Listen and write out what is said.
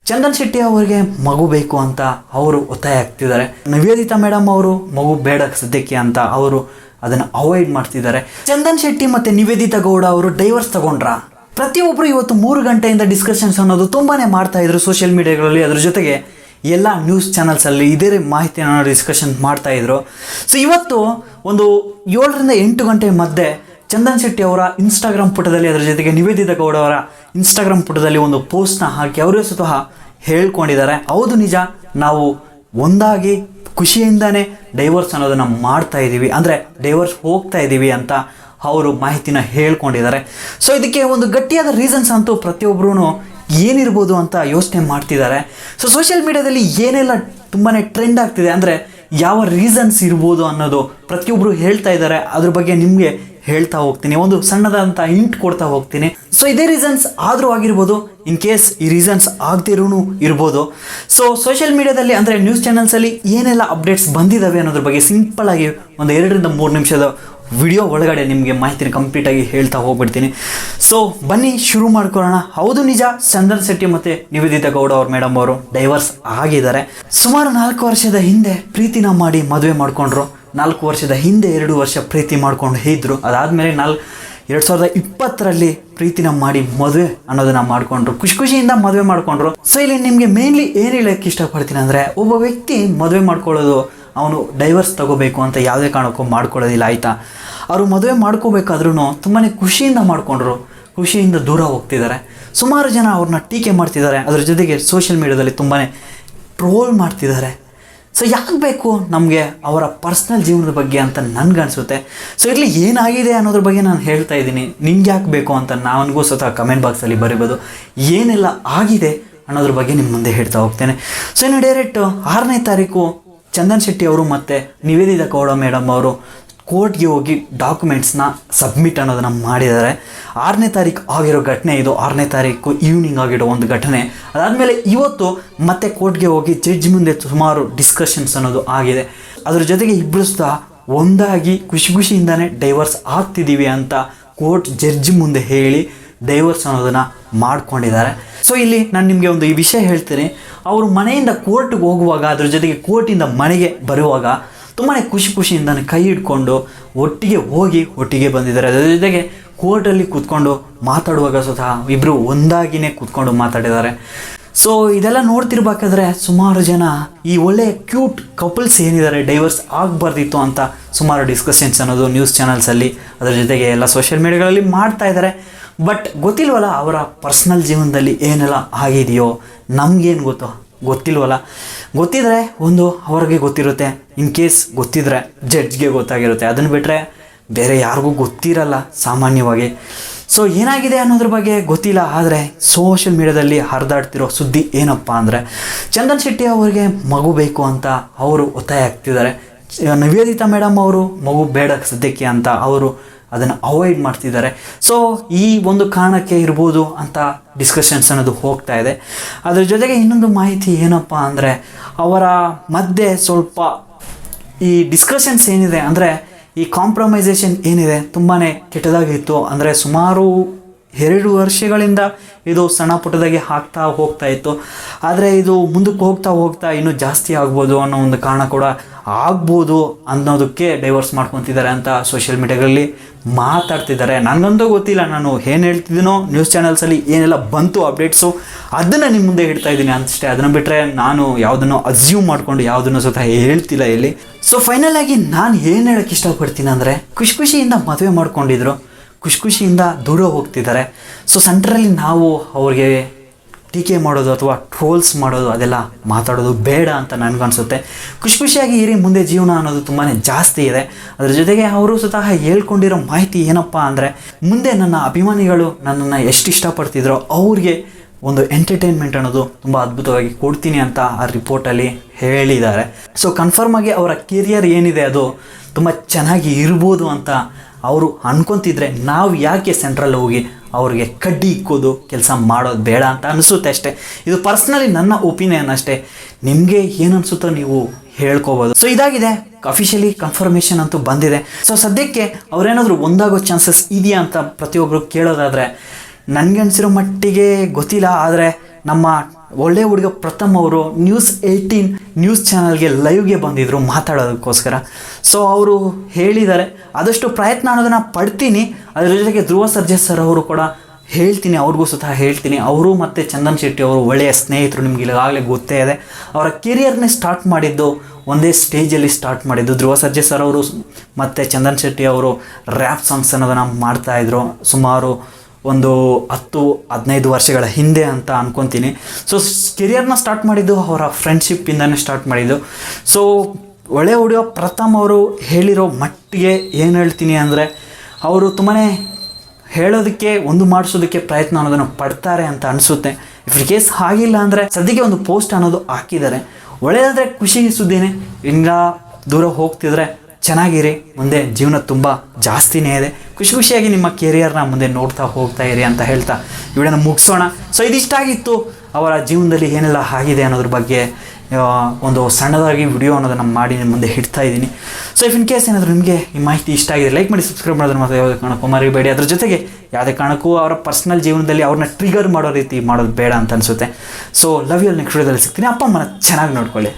ಚಂದನ್ ಶೆಟ್ಟಿ ಅವರಿಗೆ ಮಗು ಬೇಕು ಅಂತ ಅವರು ಒತ್ತಾಯ ಆಗ್ತಿದ್ದಾರೆ. ನಿವೇದಿತಾ ಮೇಡಮ್ ಅವರು ಮಗು ಬೇಡ ಸದ್ಯಕ್ಕೆ ಅಂತ ಅವರು ಅದನ್ನು ಅವಾಯ್ಡ್ ಮಾಡ್ತಿದ್ದಾರೆ. ಚಂದನ್ ಶೆಟ್ಟಿ ಮತ್ತು ನಿವೇದಿತಾ ಗೌಡ ಅವರು ಡೈವರ್ಸ್ ತಗೊಂಡ್ರ? ಪ್ರತಿಯೊಬ್ಬರು ಇವತ್ತು 3 ಗಂಟೆಯಿಂದ ಡಿಸ್ಕಷನ್ಸ್ ಅನ್ನೋದು ತುಂಬಾ ಮಾಡ್ತಾ ಇದ್ರು ಸೋಷಿಯಲ್ ಮೀಡಿಯಾಗಳಲ್ಲಿ. ಅದ್ರ ಜೊತೆಗೆ ಎಲ್ಲ ನ್ಯೂಸ್ ಚಾನಲ್ಸಲ್ಲಿ ಇದೇ ಮಾಹಿತಿಯನ್ನು ಡಿಸ್ಕಷನ್ ಮಾಡ್ತಾ ಇದ್ರು. ಸೊ ಇವತ್ತು ಒಂದು 7ರಿಂದ 8 ಗಂಟೆ ಮಧ್ಯೆ ಚಂದನ್ ಶೆಟ್ಟಿ ಅವರ ಇನ್ಸ್ಟಾಗ್ರಾಮ್ ಪುಟದಲ್ಲಿ, ಅದರ ಜೊತೆಗೆ ನಿವೇದಿತಾ ಗೌಡ ಅವರ ಇನ್ಸ್ಟಾಗ್ರಾಮ್ ಪುಟದಲ್ಲಿ ಒಂದು ಪೋಸ್ಟ್ನ ಹಾಕಿ ಅವರೇ ಸ್ವತಃ ಹೇಳ್ಕೊಂಡಿದ್ದಾರೆ, ಹೌದು ನಿಜ, ನಾವು ಒಂದಾಗಿ ಖುಷಿಯಿಂದನೇ ಡೈವರ್ಸ್ ಅನ್ನೋದನ್ನು ಮಾಡ್ತಾ ಇದ್ದೀವಿ, ಅಂದರೆ ಡೈವರ್ಸ್ ಹೋಗ್ತಾ ಇದ್ದೀವಿ ಅಂತ ಅವರು ಮಾಹಿತಿನ ಹೇಳ್ಕೊಂಡಿದ್ದಾರೆ. ಸೊ ಇದಕ್ಕೆ ಒಂದು ಗಟ್ಟಿಯಾದ ರೀಸನ್ಸ್ ಅಂತೂ ಪ್ರತಿಯೊಬ್ಬರೂ ಏನಿರ್ಬೋದು ಅಂತ ಯೋಚನೆ ಮಾಡ್ತಿದ್ದಾರೆ. ಸೊ ಸೋಷಿಯಲ್ ಮೀಡಿಯಾದಲ್ಲಿ ಏನೆಲ್ಲ ತುಂಬಾ ಟ್ರೆಂಡ್ ಆಗ್ತಿದೆ, ಅಂದರೆ ಯಾವ ರೀಸನ್ಸ್ ಇರ್ಬೋದು ಅನ್ನೋದು ಪ್ರತಿಯೊಬ್ಬರು ಹೇಳ್ತಾ ಇದ್ದಾರೆ. ಅದ್ರ ಬಗ್ಗೆ ನಿಮಗೆ ಹೇಳ್ತಾ ಹೋಗ್ತೀನಿ, ಒಂದು ಸಣ್ಣದಂತ ಹಿಂಟ್ ಕೊಡ್ತಾ ಹೋಗ್ತೀನಿ. ಸೊ ಇದೇ ರೀಸನ್ಸ್ ಆದರೂ ಆಗಿರ್ಬೋದು, ಇನ್ ಕೇಸ್ ಈ ರೀಸನ್ಸ್ ಆಗದಿರೂ ಇರ್ಬೋದು. ಸೊ ಸೋಷಿಯಲ್ ಮೀಡಿಯಾದಲ್ಲಿ ಅಂದರೆ ನ್ಯೂಸ್ ಚಾನಲ್ಸಲ್ಲಿ ಏನೆಲ್ಲ ಅಪ್ಡೇಟ್ಸ್ ಬಂದಿದ್ದಾವೆ ಅನ್ನೋದ್ರ ಬಗ್ಗೆ ಸಿಂಪಲ್ ಆಗಿ ಒಂದು 2ರಿಂದ 3 ನಿಮಿಷದ ವಿಡಿಯೋ ಒಳಗಡೆ ನಿಮಗೆ ಮಾಹಿತಿನ ಕಂಪ್ಲೀಟಾಗಿ ಹೇಳ್ತಾ ಹೋಗ್ಬಿಡ್ತೀನಿ. ಸೊ ಬನ್ನಿ ಶುರು ಮಾಡ್ಕೊಳ್ಳೋಣ. ಹೌದು ನಿಜ, ಚಂದನ್ ಶೆಟ್ಟಿ ಮತ್ತು ನಿವೇದಿತಾ ಗೌಡ ಅವ್ರ ಮೇಡಮ್ ಅವರು ಡೈವರ್ಸ್ ಆಗಿದ್ದಾರೆ. ಸುಮಾರು 4 ವರ್ಷದ ಹಿಂದೆ ಪ್ರೀತಿನ ಮಾಡಿ ಮದುವೆ ಮಾಡಿಕೊಂಡ್ರು. 4 ವರ್ಷದ ಹಿಂದೆ 2 ವರ್ಷ ಪ್ರೀತಿ ಮಾಡ್ಕೊಂಡು ಇದ್ರು. ಅದಾದಮೇಲೆ 2020ರಲ್ಲಿ ಪ್ರೀತಿನ ಮಾಡಿ ಮದುವೆ ಅನ್ನೋದನ್ನ ಮಾಡ್ಕೊಂಡ್ರು, ಖುಷಿಯಿಂದ ಮದುವೆ ಮಾಡ್ಕೊಂಡ್ರು. ಸೊ ಇಲ್ಲಿ ನಿಮಗೆ ಮೇನ್ಲಿ ಏನು ಹೇಳೋಕ್ಕೆ ಇಷ್ಟಪಡ್ತೀನಿ ಅಂದರೆ, ಒಬ್ಬ ವ್ಯಕ್ತಿ ಮದುವೆ ಮಾಡ್ಕೊಳ್ಳೋದು ಅವನು ಡೈವರ್ಸ್ ತಗೋಬೇಕು ಅಂತ ಯಾವುದೇ ಕಾರಣಕ್ಕೂ ಮಾಡ್ಕೊಳ್ಳೋದಿಲ್ಲ, ಆಯಿತಾ. ಅವರು ಮದುವೆ ಮಾಡ್ಕೋಬೇಕಾದ್ರೂ ತುಂಬಾ ಖುಷಿಯಿಂದ ಮಾಡಿಕೊಂಡ್ರು, ಖುಷಿಯಿಂದ ದೂರ ಹೋಗ್ತಿದ್ದಾರೆ. ಸುಮಾರು ಜನ ಅವ್ರನ್ನ ಟೀಕೆ ಮಾಡ್ತಿದ್ದಾರೆ, ಅದ್ರ ಜೊತೆಗೆ ಸೋಷಿಯಲ್ ಮೀಡಿಯಾದಲ್ಲಿ ತುಂಬಾ ಟ್ರೋಲ್ ಮಾಡ್ತಿದ್ದಾರೆ. ಸೊ ಯಾಕೆ ಬೇಕು ನಮಗೆ ಅವರ ಪರ್ಸ್ನಲ್ ಜೀವನದ ಬಗ್ಗೆ ಅಂತ ನನಗನ್ಸುತ್ತೆ. ಸೊ ಇರಲಿ, ಏನಾಗಿದೆ ಅನ್ನೋದ್ರ ಬಗ್ಗೆ ನಾನು ಹೇಳ್ತಾ ಇದ್ದೀನಿ, ನಿಮ್ಗೆ ಯಾಕೆ ಬೇಕು ಅಂತ ನನಗೂ ಸ್ವತಃ ಕಮೆಂಟ್ ಬಾಕ್ಸಲ್ಲಿ ಬರೀಬೋದು. ಏನೆಲ್ಲ ಆಗಿದೆ ಅನ್ನೋದ್ರ ಬಗ್ಗೆ ನಿಮ್ಮ ಮುಂದೆ ಹೇಳ್ತಾ ಹೋಗ್ತೇನೆ. ಸೊ ಇನ್ನು ಡೈರೆಕ್ಟ್ 6ನೇ ತಾರೀಕು ಚಂದನ್ ಶೆಟ್ಟಿ ಅವರು ಮತ್ತು ನಿವೇದಿತಾ ಗೌಡ ಮೇಡಮ್ ಅವರು ಕೋರ್ಟ್ಗೆ ಹೋಗಿ ಡಾಕ್ಯುಮೆಂಟ್ಸ್ನ ಸಬ್ಮಿಟ್ ಅನ್ನೋದನ್ನು ಮಾಡಿದ್ದಾರೆ. 6ನೇ ತಾರೀಕು ಆಗಿರೋ ಘಟನೆ ಇದು. 6ನೇ ತಾರೀಕು ಈವ್ನಿಂಗ್ ಆಗಿರೋ ಒಂದು ಘಟನೆ. ಅದಾದಮೇಲೆ ಇವತ್ತು ಮತ್ತೆ ಕೋರ್ಟ್ಗೆ ಹೋಗಿ ಜಡ್ಜ್ ಮುಂದೆ ಸುಮಾರು ಡಿಸ್ಕಷನ್ಸ್ ಅನ್ನೋದು ಆಗಿದೆ. ಅದ್ರ ಜೊತೆಗೆ ಇಬ್ಬರು ಸಹ ಒಂದಾಗಿ ಖುಷಿಯಿಂದನೇ ಡೈವರ್ಸ್ ಆಗ್ತಿದ್ದೀವಿ ಅಂತ ಕೋರ್ಟ್ ಜಡ್ಜ್ ಮುಂದೆ ಹೇಳಿ ಡೈವರ್ಸ್ ಅನ್ನೋದನ್ನು ಮಾಡ್ಕೊಂಡಿದ್ದಾರೆ. ಸೊ ಇಲ್ಲಿ ನಾನು ನಿಮಗೆ ಒಂದು ಈ ವಿಷಯ ಹೇಳ್ತೀನಿ. ಅವರು ಮನೆಯಿಂದ ಕೋರ್ಟ್ಗೆ ಹೋಗುವಾಗ, ಅದ್ರ ಜೊತೆಗೆ ಕೋರ್ಟಿಂದ ಮನೆಗೆ ಬರುವಾಗ ತುಂಬಾ ಖುಷಿಯಿಂದ ಕೈ ಹಿಡ್ಕೊಂಡು ಒಟ್ಟಿಗೆ ಬಂದಿದ್ದಾರೆ. ಅದರ ಜೊತೆಗೆ ಕೋರ್ಟಲ್ಲಿ ಕೂತ್ಕೊಂಡು ಮಾತಾಡುವಾಗ ಸ್ವತಃ ಇಬ್ಬರು ಒಂದಾಗಿಯೇ ಕೂತ್ಕೊಂಡು ಮಾತಾಡಿದ್ದಾರೆ. ಸೊ ಇದೆಲ್ಲ ನೋಡ್ತಿರ್ಬೇಕಾದ್ರೆ ಸುಮಾರು ಜನ ಈ ಒಳ್ಳೆಯ ಕ್ಯೂಟ್ ಕಪಲ್ಸ್ ಏನಿದ್ದಾರೆ ಡೈವರ್ಸ್ ಆಗಬಾರ್ದಿತ್ತು ಅಂತ ಸುಮಾರು ಡಿಸ್ಕಷನ್ಸ್ ಅನ್ನೋದು ನ್ಯೂಸ್ ಚಾನಲ್ಸಲ್ಲಿ, ಅದರ ಜೊತೆಗೆ ಎಲ್ಲ ಸೋಷಿಯಲ್ ಮೀಡಿಯಾಗಳಲ್ಲಿ ಮಾಡ್ತಾ ಇದ್ದಾರೆ. ಬಟ್ ಗೊತ್ತಿಲ್ವಲ್ಲ ಅವರ ಪರ್ಸ್ನಲ್ ಜೀವನದಲ್ಲಿ ಏನೆಲ್ಲ ಆಗಿದೆಯೋ, ನಮಗೇನು ಗೊತ್ತಿಲ್ವಲ್ಲ. ಗೊತ್ತಿದ್ರೆ ಒಂದು ಅವ್ರಿಗೆ ಗೊತ್ತಿರುತ್ತೆ, ಇನ್ ಕೇಸ್ ಗೊತ್ತಿದ್ರೆ ಜಡ್ಜ್ಗೆ ಗೊತ್ತಾಗಿರುತ್ತೆ. ಅದನ್ನು ಬಿಟ್ಟರೆ ಬೇರೆ ಯಾರಿಗೂ ಗೊತ್ತಿರಲ್ಲ ಸಾಮಾನ್ಯವಾಗಿ. ಸೊ ಏನಾಗಿದೆ ಅನ್ನೋದ್ರ ಬಗ್ಗೆ ಗೊತ್ತಿಲ್ಲ. ಆದರೆ ಸೋಷಿಯಲ್ ಮೀಡಿಯಾದಲ್ಲಿ ಹರಿದಾಡ್ತಿರೋ ಸುದ್ದಿ ಏನಪ್ಪ ಅಂದರೆ, ಚಂದನ್ ಶೆಟ್ಟಿ ಅವರಿಗೆ ಮಗು ಬೇಕು ಅಂತ ಅವರು ಒತ್ತಾಯ ಆಗ್ತಿದ್ದಾರೆ. ನಿವೇದಿತಾ ಮೇಡಮ್ ಅವರು ಮಗು ಬೇಡ ಸದ್ಯಕ್ಕೆ ಅಂತ ಅವರು ಅದನ್ನು ಅವಾಯ್ಡ್ ಮಾಡ್ತಿದ್ದಾರೆ. ಸೊ ಈ ಒಂದು ಕಾರಣಕ್ಕೆ ಇರ್ಬೋದು ಅಂತ ಡಿಸ್ಕಷನ್ಸ್ ಅನ್ನೋದು ಹೋಗ್ತಾ ಇದೆ. ಅದ್ರ ಜೊತೆಗೆ ಇನ್ನೊಂದು ಮಾಹಿತಿ ಏನಪ್ಪ ಅಂದರೆ, ಅವರ ಮಧ್ಯೆ ಸ್ವಲ್ಪ ಈ ಡಿಸ್ಕಷನ್ಸ್ ಏನಿದೆ ಅಂದರೆ, ಈ ಕಾಂಪ್ರಮೈಸೇಷನ್ ಏನಿದೆ ತುಂಬಾ ಕೆಟ್ಟದಾಗಿತ್ತು. ಅಂದರೆ ಸುಮಾರು 2 ವರ್ಷಗಳಿಂದ ಇದು ಸಣ್ಣ ಪುಟ್ಟದಾಗಿ ಹೋಗ್ತಾ ಇತ್ತು. ಆದರೆ ಇದು ಮುಂದಕ್ಕೆ ಹೋಗ್ತಾ ಇನ್ನೂ ಜಾಸ್ತಿ ಆಗ್ಬೋದು ಅನ್ನೋ ಒಂದು ಕಾರಣ ಕೂಡ ಆಗ್ಬೋದು ಅನ್ನೋದಕ್ಕೆ ಡೈವರ್ಸ್ ಮಾಡ್ಕೊತಿದ್ದಾರೆ ಅಂತ ಸೋಷಿಯಲ್ ಮೀಡಿಯಾಗಳಲ್ಲಿ ಮಾತಾಡ್ತಿದ್ದಾರೆ. ನನಗಂತೂ ಗೊತ್ತಿಲ್ಲ, ನಾನು ಏನು ಹೇಳ್ತಿದ್ದೀನೋ ನ್ಯೂಸ್ ಚಾನಲ್ಸಲ್ಲಿ ಏನೆಲ್ಲ ಬಂತು ಅಪ್ಡೇಟ್ಸು ಅದನ್ನು ನಿಮ್ಮ ಮುಂದೆ ಹೇಳ್ತಾ ಇದ್ದೀನಿ ಅಷ್ಟೇ. ಅದನ್ನು ಬಿಟ್ಟರೆ ನಾನು ಯಾವುದನ್ನು ಅಸ್ಯೂಮ್ ಮಾಡಿಕೊಂಡು ಯಾವುದನ್ನು ಸ್ವತಃ ಹೇಳ್ತಿಲ್ಲ ಇಲ್ಲಿ. ಸೊ ಫೈನಲ್ ಆಗಿ ನಾನು ಏನು ಹೇಳೋಕ್ಕೆ ಇಷ್ಟಪಡ್ತೀನಿ ಅಂದರೆ, ಖುಷಿಯಿಂದ ಮದುವೆ ಮಾಡ್ಕೊಂಡಿದ್ರು, ಖುಷಿಯಿಂದ ದೂರ ಹೋಗ್ತಿದ್ದಾರೆ. ಸೊ ಸೆಂಟ್ರಲ್ಲಿ ನಾವು ಅವ್ರಿಗೆ ಟೀಕೆ ಮಾಡೋದು ಅಥವಾ ಟ್ರೋಲ್ಸ್ ಮಾಡೋದು ಅದೆಲ್ಲ ಮಾತಾಡೋದು ಬೇಡ ಅಂತ ನನಗನ್ಸುತ್ತೆ. ಖುಷಿಯಾಗಿ ಇರಿ, ಮುಂದೆ ಜೀವನ ಅನ್ನೋದು ತುಂಬಾ ಜಾಸ್ತಿ ಇದೆ. ಅದ್ರ ಜೊತೆಗೆ ಅವರು ಸ್ವತಃ ಹೇಳ್ಕೊಂಡಿರೋ ಮಾಹಿತಿ ಏನಪ್ಪ ಅಂದರೆ, ಮುಂದೆ ನನ್ನ ಅಭಿಮಾನಿಗಳು ನನ್ನನ್ನು ಎಷ್ಟು ಇಷ್ಟಪಡ್ತಿದ್ರೋ ಅವ್ರಿಗೆ ಒಂದು ಎಂಟರ್ಟೈನ್ಮೆಂಟ್ ಅನ್ನೋದು ತುಂಬ ಅದ್ಭುತವಾಗಿ ಕೊಡ್ತೀನಿ ಅಂತ ಆ ರಿಪೋರ್ಟಲ್ಲಿ ಹೇಳಿದ್ದಾರೆ. ಸೊ ಕನ್ಫರ್ಮ್ ಆಗಿ ಅವರ ಕೆರಿಯರ್ ಏನಿದೆ ಅದು ತುಂಬ ಚೆನ್ನಾಗಿ ಇರ್ಬೋದು ಅಂತ ಅವರು ಅನ್ಕೊತಿದ್ರೆ ನಾವು ಯಾಕೆ ಸೆಂಟ್ರಲ್ ಹೋಗಿ ಅವ್ರಿಗೆ ಕಡ್ಡಿ ಇಕ್ಕೋದು ಕೆಲಸ ಮಾಡೋದು ಬೇಡ ಅಂತ ಅನಿಸುತ್ತೆ ಅಷ್ಟೇ. ಇದು ಪರ್ಸ್ನಲಿ ನನ್ನ ಒಪಿನಿಯನ್ ಅಷ್ಟೇ. ನಿಮಗೆ ಏನು ಅನಿಸುತ್ತೋ ನೀವು ಹೇಳ್ಕೋಬೋದು. ಸೊ ಇದಾಗಿದೆ, ಅಫಿಷಿಯಲಿ ಕನ್ಫರ್ಮೇಷನ್ ಅಂತೂ ಬಂದಿದೆ. ಸೊ ಸದ್ಯಕ್ಕೆ ಅವರೇನಾದರೂ ಒಂದಾಗೋ ಚಾನ್ಸಸ್ ಇದೆಯಾ ಅಂತ ಪ್ರತಿಯೊಬ್ಬರು ಕೇಳೋದಾದರೆ ನನಗೆ ಅನಿಸಿರೋ ಮಟ್ಟಿಗೆ ಗೊತ್ತಿಲ್ಲ. ಆದರೆ ನಮ್ಮ ಒಳ್ಳೆ ಹುಡುಗ ಪ್ರಥಮ್ ಅವರು News18 ನ್ಯೂಸ್ ಚಾನಲ್ಗೆ ಲೈವ್ಗೆ ಬಂದಿದ್ದರು ಮಾತಾಡೋದಕ್ಕೋಸ್ಕರ. ಸೊ ಅವರು ಹೇಳಿದ್ದಾರೆ, ಆದಷ್ಟು ಪ್ರಯತ್ನ ಅನ್ನೋದನ್ನು ಪಡ್ತೀನಿ. ಅದರ ಜೊತೆಗೆ ಧ್ರುವ ಸರ್ಜಾ ಸರ್ ಅವರು ಕೂಡ ಹೇಳ್ತೀನಿ, ಅವ್ರಿಗೂ ಸ್ವತಃ ಹೇಳ್ತೀನಿ. ಅವರು ಮತ್ತು ಚಂದನ್ ಶೆಟ್ಟಿ ಅವರು ಒಳ್ಳೆಯ ಸ್ನೇಹಿತರು, ನಿಮ್ಗೆ ಈಗಾಗಲೇ ಗೊತ್ತೇ ಇದೆ. ಅವರ ಕೆರಿಯರ್ನೇ ಸ್ಟಾರ್ಟ್ ಮಾಡಿದ್ದು ಒಂದೇ ಸ್ಟೇಜಲ್ಲಿ ಸ್ಟಾರ್ಟ್ ಮಾಡಿದ್ದು. ಧ್ರುವ ಸರ್ಜಾ ಸರ್ ಅವರು ಮತ್ತು ಚಂದನ್ ಶೆಟ್ಟಿ ಅವರು ರ್ಯಾಪ್ ಸಾಂಗ್ಸ್ ಅನ್ನೋದನ್ನು ಮಾಡ್ತಾಯಿದ್ರು ಸುಮಾರು ಒಂದು 10-15 ವರ್ಷಗಳ ಹಿಂದೆ ಅಂತ ಅನ್ಕೊತೀನಿ. ಸೊ ಕೆರಿಯರ್ನ ಸ್ಟಾರ್ಟ್ ಮಾಡಿದ್ದು ಅವರ ಫ್ರೆಂಡ್ಶಿಪ್ಪಿಂದನೇ ಸ್ಟಾರ್ಟ್ ಮಾಡಿದ್ದು. ಸೊ ಒಳ್ಳೆ ಹುಡುಗ ಪ್ರಥಮ್ ಅವರು ಹೇಳಿರೋ ಮಟ್ಟಿಗೆ ಏನು ಹೇಳ್ತೀನಿ ಅಂದರೆ, ಅವರು ತುಂಬಾ ಹೇಳೋದಕ್ಕೆ ಒಂದು ಮಾಡಿಸೋದಕ್ಕೆ ಪ್ರಯತ್ನ ಅನ್ನೋದನ್ನು ಪಡ್ತಾರೆ ಅಂತ ಅನಿಸುತ್ತೆ. ಇಫ್ ಕೇಸ್ ಆಗಿಲ್ಲ ಅಂದರೆ ಸದ್ಯಕ್ಕೆ ಒಂದು ಪೋಸ್ಟ್ ಅನ್ನೋದು ಹಾಕಿದ್ದಾರೆ. ಒಳ್ಳೆಯದಾದರೆ ಖುಷಿ ಸುದ್ದಿನೇ. ಇಲ್ಲ ದೂರ ಹೋಗ್ತಿದ್ರೆ ಚೆನ್ನಾಗಿರಿ, ಮುಂದೆ ಜೀವನ ತುಂಬ ಜಾಸ್ತಿನೇ ಇದೆ. ಖುಷಿಯಾಗಿ ನಿಮ್ಮ ಕೆರಿಯರ್ನ ಮುಂದೆ ನೋಡ್ತಾ ಹೋಗ್ತಾ ಇರಿ ಅಂತ ಹೇಳ್ತಾ ಈ ವಿಡಿಯೋನ ಮುಗಿಸೋಣ. ಸೊ ಇದಿಷ್ಟಾಗಿತ್ತು ಅವರ ಜೀವನದಲ್ಲಿ ಏನೆಲ್ಲ ಆಗಿದೆ ಅನ್ನೋದ್ರ ಬಗ್ಗೆ ಒಂದು ಸಣ್ಣದಾಗಿ ವಿಡಿಯೋ ಅನ್ನೋದನ್ನು ಮಾಡಿ ನಿಮ್ಮ ಮುಂದೆ ಇಡ್ತಾ ಇದ್ದೀನಿ. ಸೊ ಇಫ್ ಇನ್ ಕೇಸ್ ಏನಾದರೂ ನಿಮಗೆ ಈ ಮಾಹಿತಿ ಇಷ್ಟ ಆಗಿದೆ, ಲೈಕ್ ಮಾಡಿ, ಸಬ್ಸ್ಕ್ರೈಬ್ ಮಾಡೋದ್ರ ಮತ್ತು ಯಾವುದೇ ಕಾರಣಕ್ಕೂ ಮರಿಬೇಡಿ. ಅದ್ರ ಜೊತೆಗೆ ಯಾವುದೇ ಕಾರಣಕ್ಕೂ ಅವರ ಪರ್ಸ್ನಲ್ ಜೀವನದಲ್ಲಿ ಅವ್ರನ್ನ ಟ್ರಿಗರ್ ಮಾಡೋ ರೀತಿ ಮಾಡೋದು ಬೇಡ ಅಂತ ಅನಿಸುತ್ತೆ. So love you. ನೆಕ್ಸ್ಟ್ ವಿಡಿಯೋದಲ್ಲಿ ಸಿಗ್ತೀನಿ. ಅಪ್ಪ ಅಮ್ಮನ ಚೆನ್ನಾಗಿ ನೋಡ್ಕೊಳ್ಳಿ.